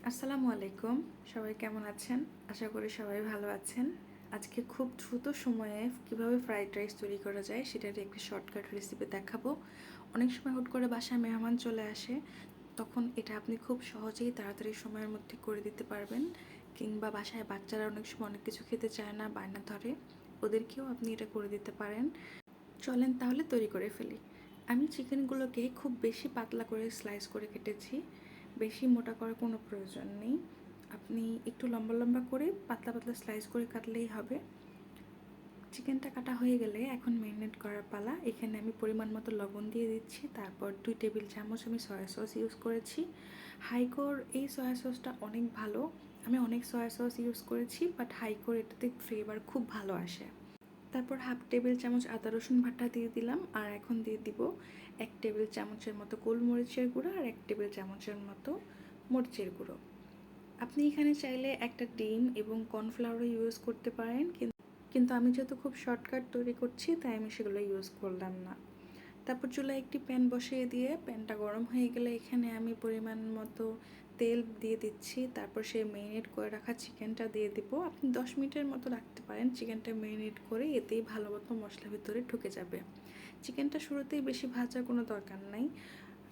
আসসালামু আলাইকুম। সবাই কেমন আছেন? আশা করি সবাই ভালো আছেন। আজকে খুব দ্রুত সময়ে কিভাবে ফ্রাইড রাইস তৈরি করা যায় সেটারই একটি শর্টকাট রেসিপি দেখাবো। অনেক সময় হুট করে বাসায় মেহমান চলে আসে, তখন এটা আপনি খুব সহজেই তাড়াতাড়ি সময়ের মধ্যে করে দিতে পারবেন। কিংবা বাসায় বাচ্চারা অনেক সময় অনেক কিছু খেতে চায় না, বায়না ধরে, ওদেরকেও আপনি এটা করে দিতে পারেন। চলেন তাহলে তৈরি করে ফেলি। আমি চিকেনগুলোকে খুব বেশি পাতলা করে স্লাইস করে কেটেছি। বেশি মোটা করার কোনো প্রয়োজন নেই। আপনি একটু লম্বা লম্বা করে পাতলা পাতলা স্লাইস করে কাটলেই হবে। চিকেনটা কাটা হয়ে গেলে এখন ম্যারিনেট করার পালা। এখানে আমি পরিমাণ মতো লবণ দিয়ে দিচ্ছি, তারপর 2 টেবিল চামচ আমি সয়া সস ইউজ করেছি। হাইকোর এই সয়া সসটা অনেক ভালো। আমি অনেক সয়া সস ইউজ করেছি, বাট হাইকোর এটাতে ফ্লেভার খুব ভালো আসে। তারপর হাফ টেবিল চামচ আদা রসুন বাটা দিয়ে দিলাম, আর এখন দিয়ে দিব 1 টেবিল চামচের মতো গোলমরিচের গুঁড়ো আর 1 টেবিল চামচের মতো মরিচের গুঁড়ো। আপনি এখানে চাইলে একটা ডিম এবং কর্নফ্লাওয়ারও ইউজ করতে পারেন, কিন্তু আমি যেহেতু খুব শর্টকাট তৈরি করছি তাই আমি সেগুলো ইউজ করলাম না। তারপর চুলায় একটি প্যান বসিয়ে দিয়ে প্যানটা গরম হয়ে গেলে এখানে আমি পরিমাণ মতো তেল দিয়ে দিচ্ছি। তারপর সেই ম্যারিনেট করে রাখা চিকেনটা দিয়ে দিব। আপনি 10 মিনিটের মতো রাখতে পারেন চিকেনটা ম্যারিনেট করে, এতেই ভালো মতো মশলা ভিতরে ঢুকে যাবে। চিকেনটা শুরুতেই বেশি ভাজার কোনো দরকার নাই,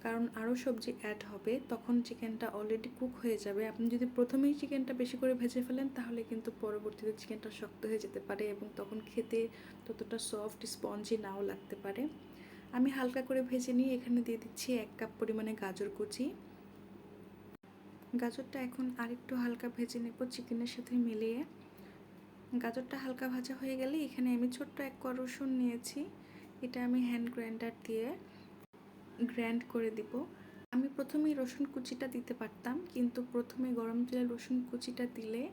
কারণ আরও সবজি অ্যাড হবে, তখন চিকেনটা অলরেডি কুক হয়ে যাবে। আপনি যদি প্রথমেই চিকেনটা বেশি করে ভেজে ফেলেন তাহলে কিন্তু পরবর্তীতে চিকেনটা শক্ত হয়ে যেতে পারে এবং তখন খেতে ততটা সফট স্পঞ্জি নাও লাগতে পারে। আমি হালকা করে ভেজে নিয়ে এখানে দিয়ে দিচ্ছি 1 কাপ পরিমাণে গাজর কুচি। গাজরটা এখন আরেকটু হালকা ভেজে নেব চিকেনের সাথে মিলিয়ে। গাজরটা হালকা ভাজা হয়ে গেলে এখানে আমি ছোট্ট 1 কোয়া রসুন নিয়েছি। এটা আমি হ্যান্ড গ্রাইন্ডার দিয়ে গ্র্যান্ড করে দিব। আমি প্রথমেই রসুন কুচিটা দিতে পারতাম, কিন্তু প্রথমে গরম তেলে রসুন কুচিটা দিলে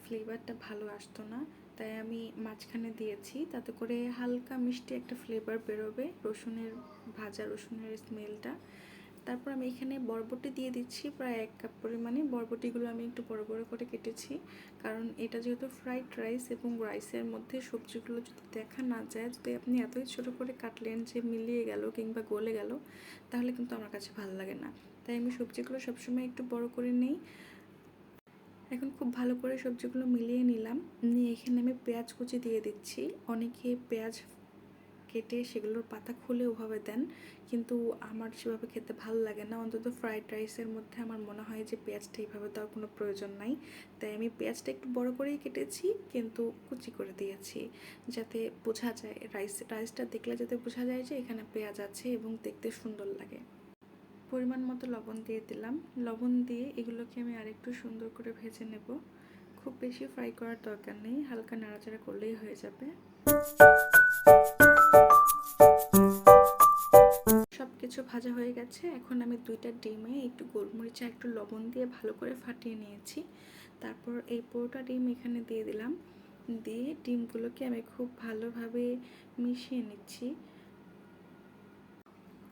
ফ্লেভারটা ভালো আসতো না, তাই আমি মাঝখানে দিয়েছি। তাতে করে হালকা মিষ্টি একটা ফ্লেভার বেরোবে রসুনের, ভাজা রসুনের স্মেলটা। তারপর আমি এখানে বরবটি দিয়ে দিচ্ছি প্রায় 1 কাপ পরিমাণে। বরবটিগুলো আমি একটু বড় বড় করে কেটেছি, কারণ এটা যেহেতু ফ্রাইড রাইস এবং রাইসের মধ্যে সবজিগুলো যদি দেখা না যায়, যদি আপনি এতই ছোটো করে কাটলেন যে মিলিয়ে গেল কিংবা গলে গেল, তাহলে কিন্তু আমার কাছে ভালো লাগে না। তাই আমি সবজিগুলো সবসময় একটু বড় করে নিই। এখন খুব ভালো করে সবজিগুলো মিলিয়ে নিলাম, নিয়ে এখানে আমি পেঁয়াজ কুচি দিয়ে দিচ্ছি। অনেকে পেঁয়াজ কেটে সেগুলোর পাতা খুলে ওভাবে দেন, কিন্তু আমার সেভাবে খেতে ভালো লাগে না। অন্তত ফ্রাইড রাইসের মধ্যে আমার মনে হয় যে পেঁয়াজটা এইভাবে দেওয়ার কোনো প্রয়োজন নাই। তাই আমি পেঁয়াজটা একটু বড় করেই কেটেছি, কিন্তু কুচি করে দিয়েছি, যাতে বোঝা যায় রাইসটা দেখলে যাতে বোঝা যায় যে এখানে পেঁয়াজ আছে এবং দেখতে সুন্দর লাগে। পরিমাণ মতো লবণ দিয়ে দিলাম। লবণ দিয়ে এগুলোকে আমি আরেকটু সুন্দর করে ভেজে নেব। খুব বেশি ফ্রাই করার দরকার নেই, হালকা নাড়াচাড়া করলেই হয়ে যাবে। সব কিছু ভাজা হয়ে গেছে। এখন আমি 2টা ডিমে একটু গোলমরিচ আর একটু লবণ দিয়ে ভালো করে ফাটিয়ে নিয়েছি। তারপর এই পুরোটা ডিম এখানে দিয়ে দিলাম, দিয়ে ডিমগুলোকে আমি খুব ভালোভাবে মিশিয়ে নিচ্ছি।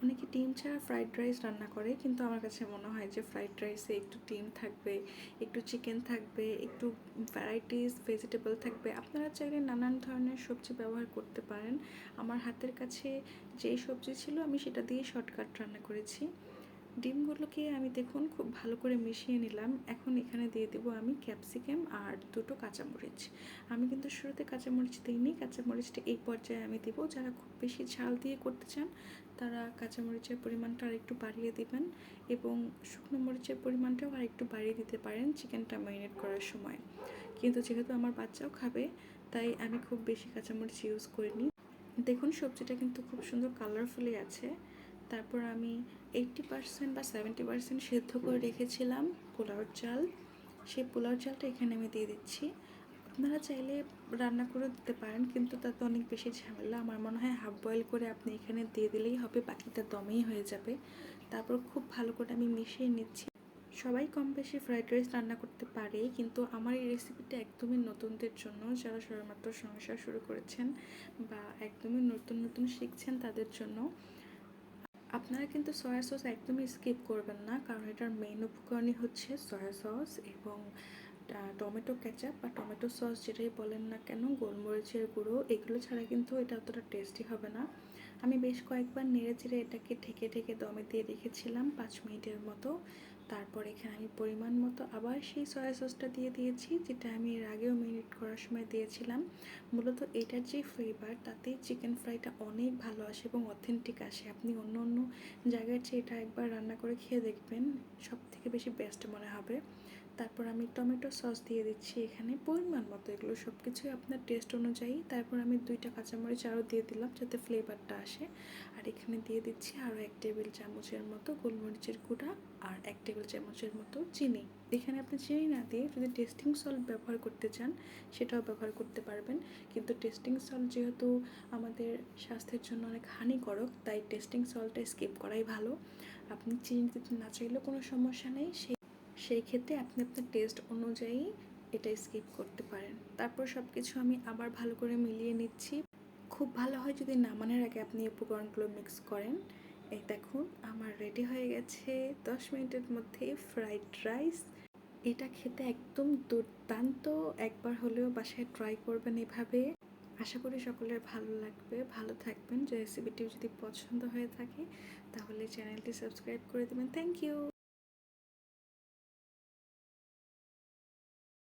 অনেকে ডিম ছাড়া ফ্রাইড রাইস রান্না করে, কিন্তু আমার কাছে মনে হয় যে ফ্রাইড রাইসে একটু ডিম থাকবে, একটু চিকেন থাকবে, একটু ভ্যারাইটিস ভেজিটেবল থাকবে। আপনারা চাইলে নানান ধরনের সবজি ব্যবহার করতে পারেন। আমার হাতের কাছে যেই সবজি ছিল আমি সেটা দিয়ে শর্টকাট রান্না করেছি। ডিমগুলোকে আমি দেখুন খুব ভালো করে মিশিয়ে নিলাম। এখন এখানে দিয়ে দেব আমি ক্যাপসিকাম আর 2টো কাঁচামরিচ। আমি কিন্তু শুরুতে কাঁচামরিচ দিইনি, কাঁচামরিচটা এই পর্যায়ে আমি দেবো। যারা খুব বেশি ঝাল দিয়ে করতে চান তারা কাঁচামরিচের পরিমাণটা আর একটু বাড়িয়ে দিবেন, এবং শুকনো মরিচের পরিমাণটাও আর একটু বাড়িয়ে দিতে পারেন চিকেনটা ম্যারিনেট করার সময়। কিন্তু যেহেতু আমার বাচ্চাও খাবে, তাই আমি খুব বেশি কাঁচামরিচ ইউজ করিনি। দেখুন সবজিটা কিন্তু খুব সুন্দর কালারফুলি আছে। তারপর আমি 80% বা 70% সেদ্ধ করে রেখেছিলাম পোলাওর চাল, সেই পোলাওর চালটা এখানে আমি দিয়ে দিচ্ছি। আপনারা চাইলে রান্না করে দিতে পারেন, কিন্তু তাতে অনেক বেশি ঝামেলা। আমার মনে হয় হাফ বয়েল করে আপনি এখানে দিয়ে দিলেই হবে, বাকিটা দমেই হয়ে যাবে। তারপর খুব ভালো করে আমি মিশিয়ে নিচ্ছি। সবাই কম বেশি ফ্রাইড রাইস রান্না করতে পারে, কিন্তু আমার এই রেসিপিটা একদমই নতুনদের জন্য, যারা সবেমাত্র সংসার শুরু করেছেন বা একদমই নতুন নতুন শিখছেন তাদের জন্য। আপনারা কিন্তু সয়া সস একদমই স্কিপ করবেন না, কারণ এটার মেইন উপকরণই হচ্ছে সয়া সস এবং টমেটো কেচাপ বা টমেটো সস যেটাই বলেন না কেন, গোলমরিচের গুঁড়ো, এগুলো ছাড়া কিন্তু এটা অতটা টেস্টি হবে না। আমি বেশ কয়েকবার নেড়ে চেড়ে এটাকে ঢেকে ঢেকে দমে দিয়ে রেখেছিলাম 5 মিনিটের মতো। তারপর এখানে আমি পরিমাণ মতো আবার সেই সয়া সসটা দিয়ে দিয়েছি, যেটা আমি এর আগেও মেরিনেট করার সময় দিয়েছিলাম। মূলত এটার যে ফ্লেভার, তাতেই চিকেন ফ্রাইটা অনেক ভালো আসে এবং অথেন্টিক আসে। আপনি অন্য অন্য জায়গার চেয়ে এটা একবার রান্না করে খেয়ে দেখবেন, সব থেকে বেশি বেস্ট মনে হবে। তারপর আমি টমেটো সস দিয়ে দিচ্ছি এখানে পরিমাণ মতো, এগুলো সব কিছুই আপনার টেস্ট অনুযায়ী। তারপর আমি 2টা কাঁচামরিচ আরও দিয়ে দিলাম যাতে ফ্লেভারটা আসে। আর এখানে দিয়ে দিচ্ছি আরও 1 টেবিল চামচের মতো গোলমরিচের গুঁড়া আর 1 টেবিল চামচের মতো চিনি। এখানে আপনি চিনি না দিয়ে যদি টেস্টিং সল্ট ব্যবহার করতে চান সেটাও ব্যবহার করতে পারবেন, কিন্তু টেস্টিং সল্ট যেহেতু আমাদের স্বাস্থ্যের জন্য অনেক হানিকারক, তাই টেস্টিং সল্টটা স্কিপ করাই ভালো। আপনি চিনি দিতে না চাইলেও কোনো সমস্যা নেই, সেই ক্ষেত্রে আপনি আপনার টেস্ট অনুযায়ী এটা স্কিপ করতে পারেন। তারপর সব কিছু আমি আবার ভালো করে মিলিয়ে নিচ্ছি। খুব ভালো হয় যদি নামানোর আগে আপনি উপকরণগুলো মিক্স করেন। এই দেখুন আমার রেডি হয়ে গেছে 10 মিনিটের মধ্যে ফ্রাইড রাইস। এটা খেতে একদম দুর্দান্ত, একবার হলেও বাসায় ট্রাই করবেন এভাবে। আশা করি সকলের ভালো লাগবে। ভালো থাকবেন। রেসিপিটি যদি পছন্দ হয়ে থাকে তাহলে চ্যানেলটি সাবস্ক্রাইব করে দেবেন। Thank you.